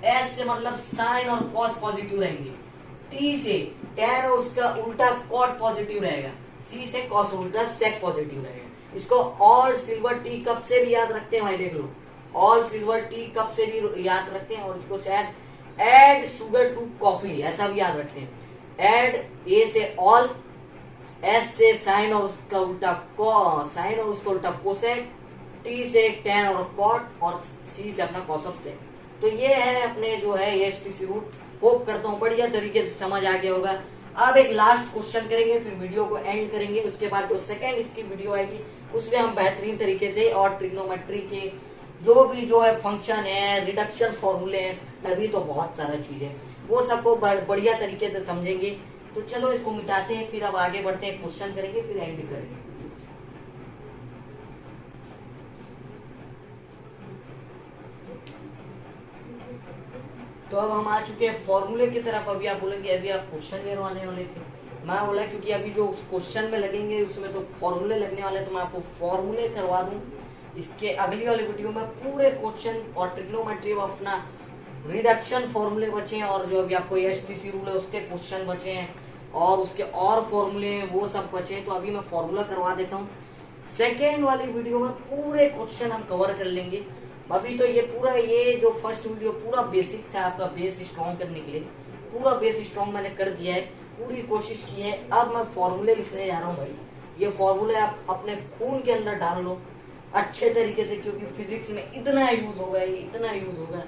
एस से मतलब साइन और कॉस पॉजिटिव रहेंगे, टी से टेन और उसका उल्टा कॉट पॉजिटिव रहेगा, सी से कॉस उल्टा सेक पॉजिटिव रहेगा। इसको ऑल सिल्वर टी कप से भी याद रखते हैं भाई, देख लो, ऑल सिल्वर टी कप से भी याद रखते हैं। और इसको शायद एड शुगर टू कॉफी ऐसा भी याद रखते हैं। एड ए से ऑल, एस से साइन और उसका उल्टा साइन और उसका उल्टा कोसेक, टी से टेन और कॉट, और सी से अपना कॉस और सेक। तो ये है अपने जो है ASTC रूल। होप करता हूँ बढ़िया तरीके से समझ आ गया होगा। अब एक लास्ट क्वेश्चन करेंगे, फिर वीडियो को एंड करेंगे। उसके बाद जो सेकंड इसकी वीडियो आएगी उसमें हम बेहतरीन तरीके से और ट्रिग्नोमेट्री के जो है फंक्शन है, रिडक्शन फॉर्मूले हैं, अभी तो बहुत सारा चीज है, वो सबको बढ़िया तरीके से समझेंगे। तो चलो इसको मिटाते हैं, फिर अब आगे बढ़ते हैं, क्वेश्चन करेंगे, फिर एंड करेंगे। तो अब हम आ चुके हैं फॉर्मूले की तरफ। अभी आप बोलेंगे अभी आप क्वेश्चन करवाने वाले थे, मैं बोला क्योंकि अभी जो क्वेश्चन में लगेंगे उसमें तो फॉर्मूले लगने वाले, तो मैं आपको फॉर्मूले करवा दूं। इसके अगली वाली वीडियो में पूरे क्वेश्चन और ट्रिग्नोमेट्री अपना रिडक्शन फॉर्मूले बचे हैं, और जो अभी आपको एसटीसी रूल है उसके क्वेश्चन बचे हैं, और उसके और फॉर्मूले हैं वो सब बचे हैं। तो अभी मैं फॉर्मूला करवा देता हूँ। सेकेंड वाली वीडियो में पूरे क्वेश्चन हम कवर कर लेंगे। अभी तो ये जो फर्स्ट वीडियो पूरा बेसिक था, आपका बेस स्ट्रॉन्ग करने के लिए, पूरा बेस स्ट्रॉन्ग मैंने कर दिया है, पूरी कोशिश की है। अब मैं फॉर्मूले लिखने जा रहा हूँ भाई। ये फॉर्मूले आप अपने खून के अंदर डाल लो अच्छे तरीके से, क्योंकि फिजिक्स में इतना यूज होगा, ये इतना यूज होगा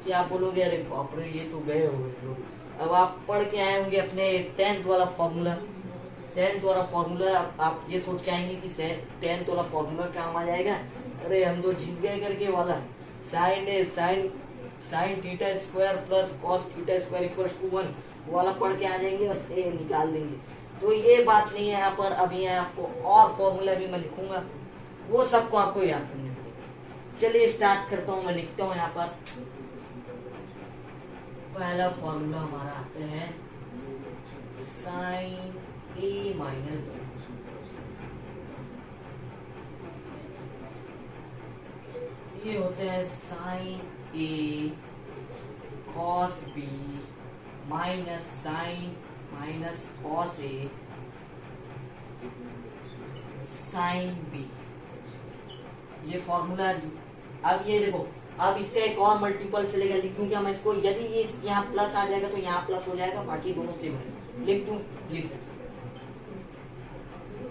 कि आप बोलोगे अरे बाप रे ये तो गए हो गए लोग। अब आप पढ़ के आए होंगे अपने 10th वाला फॉर्मूला, 10th वाला फॉर्मूला, आप ये सोच के आएंगे कि 10th वाला फॉर्मूला काम आ जाएगा, अरे हम तो जीत गए करके वाला, sine theta square plus cos theta square equals to 1 वाला पढ़ के आ जाएंगे और ये निकाल देंगे। तो ये बात नहीं है यहाँ पर। अभी यहाँ आपको और फॉर्मूला भी मैं लिखूंगा, वो सबको आपको याद करने पड़ेगा। चलिए स्टार्ट करता हूँ, मैं लिखता हूँ यहाँ पर। पहला फॉर्मूला हमारा आता है साइन ए माइनस बी, ये होता है sine A cos B minus sine minus cos A sine B, ये फॉर्मूला। अब ये देखो, अब इसका एक और मल्टीपल चलेगा, लिख दूं क्या मैं इसको? यदि ये यहाँ प्लस आ जाएगा तो यहाँ प्लस हो जाएगा, बाकी दोनों सेम है। लिख दूं, लिख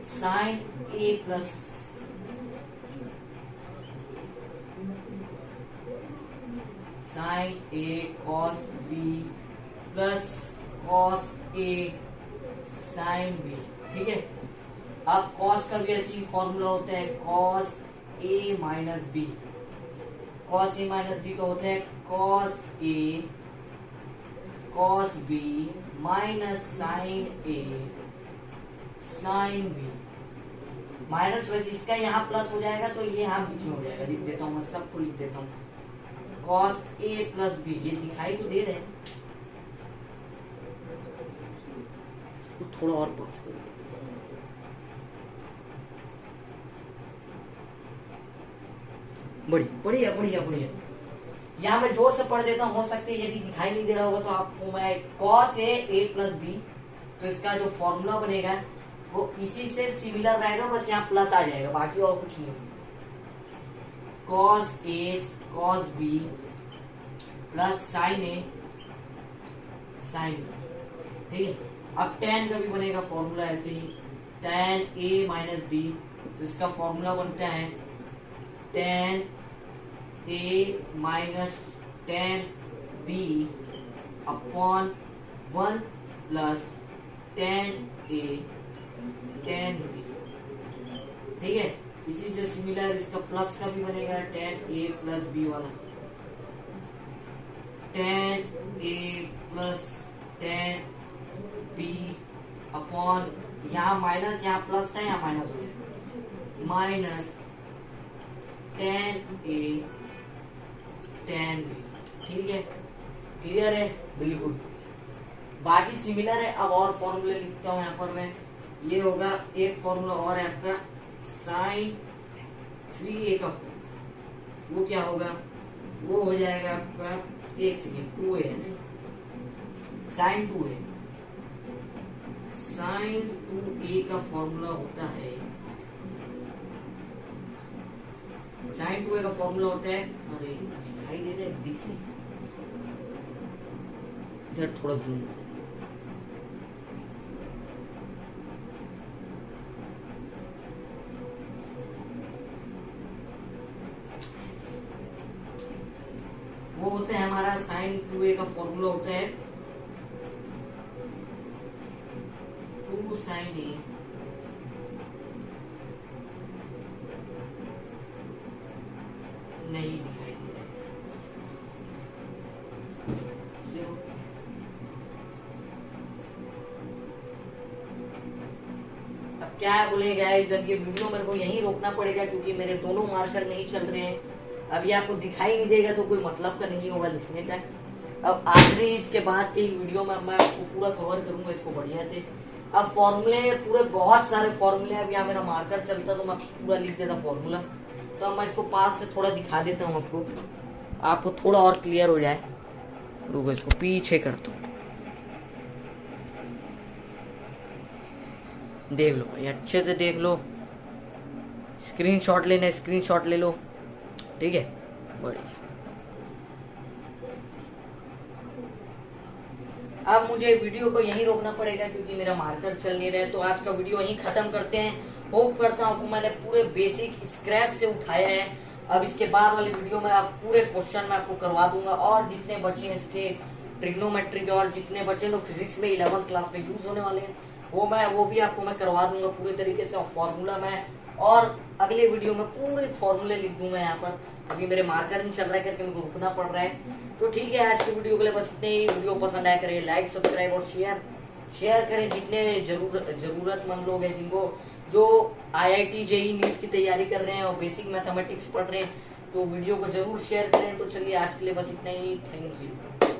sign A plus sign A cos B plus cos A sine B, ठीक है। अब कॉस का भी ऐसे ही फॉर्मूला होता है, cos A minus B, cos A minus B का होता है cos A cos B minus sign A sine B minus, वैसे इसका यहाँ प्लस हो जाएगा तो ये यहाँ बीच में हो जाएगा। लिख देता हूँ, मैं सबको लिख देता हूँ, कॉस ए प्लस बी, ये दिखाई तो दे रहे हैं, थोड़ा और पास करो। बढ़िया बढ़िया बढ़िया। यहाँ मैं जोर से पढ़ देता हूँ, हो सकते है यदि दिखाई नहीं दे रहा होगा तो आपको मैं कॉस ए प्लस बी, तो इसका जो फॉर्मूला बनेगा वो इसी से सिमिलर रहेगा, बस यहाँ प्लस आ जाएगा, बाकी और कुछ नहीं। Cos A cos B plus sign A sine B, ठीक है। अब tan का भी बनेगा फॉर्मूला ऐसे ही, tan a माइनस बी, तो इसका फॉर्मूला बनता है tan a minus tan b upon 1 plus tan a tan b, ठीक है। इसी से सिमिलर इसका प्लस का भी बनेगा, tan a प्लस b वाला, tan a plus tan b upon, यहाँ माइनस यहाँ प्लस था, यहाँ माइनस हो जाएगा, minus tan a tan b, ठीक है। क्लियर है? बिल्कुल, बाकी सिमिलर है। अब और फॉर्मूले लिखता हूँ यहाँ पर मैं। ये होगा एक फॉर्मूला और है आपका साइन 3a का, वो क्या होगा? वो हो जाएगा आपका, एक सेकेंड, 2a है, साइन 2a, साइन 2a का फॉर्मूला होता है, साइन 2a का फॉर्मूला होता है, अरे दिखाई दे रहा है, दिख नहीं, इधर थोड़ा जूम, वो होता है हमारा साइन 2a का फॉर्मूला होता है 2 साइन ए नहीं क्या बोले गाइस, अब ये वीडियो मेरे को यहीं रोकना पड़ेगा क्योंकि मेरे दोनों मार्कर नहीं चल रहे हैं। अभी आपको दिखाई नहीं देगा तो कोई मतलब का नहीं होगा लिखने का। अब आखिरी इसके बाद की वीडियो में मैं आपको पूरा कवर करूंगा इसको बढ़िया से। अब फॉर्मूले पूरे बहुत सारे फॉर्मूले, अब यहाँ मेरा मार्कर चलता तो मैं पूरा लिख देता फॉर्मूला। तो अब मैं इसको पास से थोड़ा दिखा देता हूँ आपको थोड़ा और क्लियर हो जाए। रुको इसको पीछे करता हूँ, देख लो भाई अच्छे से देख लो। स्क्रीनशॉट लेना, स्क्रीनशॉट ले लो, ठीक है बढ़िया। अब मुझे वीडियो को यहीं रोकना पड़ेगा क्योंकि मेरा मार्कर चल नहीं रहा है। तो आज का वीडियो यहीं खत्म करते हैं। होप करता हूँ मैंने पूरे बेसिक स्क्रैच से उठाया है। अब इसके बाद वाले वीडियो में आप पूरे क्वेश्चन मैं आपको करवा दूंगा, और जितने बचे हैं इसके ट्रिग्नोमेट्री के और जितने बचे हैं फिजिक्स में 11th क्लास में यूज होने वाले हैं वो भी आपको मैं करवा दूंगा पूरे तरीके से। और फॉर्मूला मैं और अगले वीडियो में पूरे फॉर्मूले लिख दूंगा यहाँ पर। अभी मेरे मार्कर नहीं चल रहा है करके मेरे को रुकना पड़ रहा है। तो ठीक है, आज की वीडियो के लिए बस इतने ही। वीडियो पसंद आया करें लाइक सब्सक्राइब और शेयर करें जितने जरूरतमंद लोग हैं जिनको जो IIT JEE नीट की तैयारी कर रहे हैं और बेसिक मैथमेटिक्स पढ़ रहे हैं, तो वीडियो को जरूर शेयर करें। तो चलिए आज के लिए बस इतना ही, थैंक यू।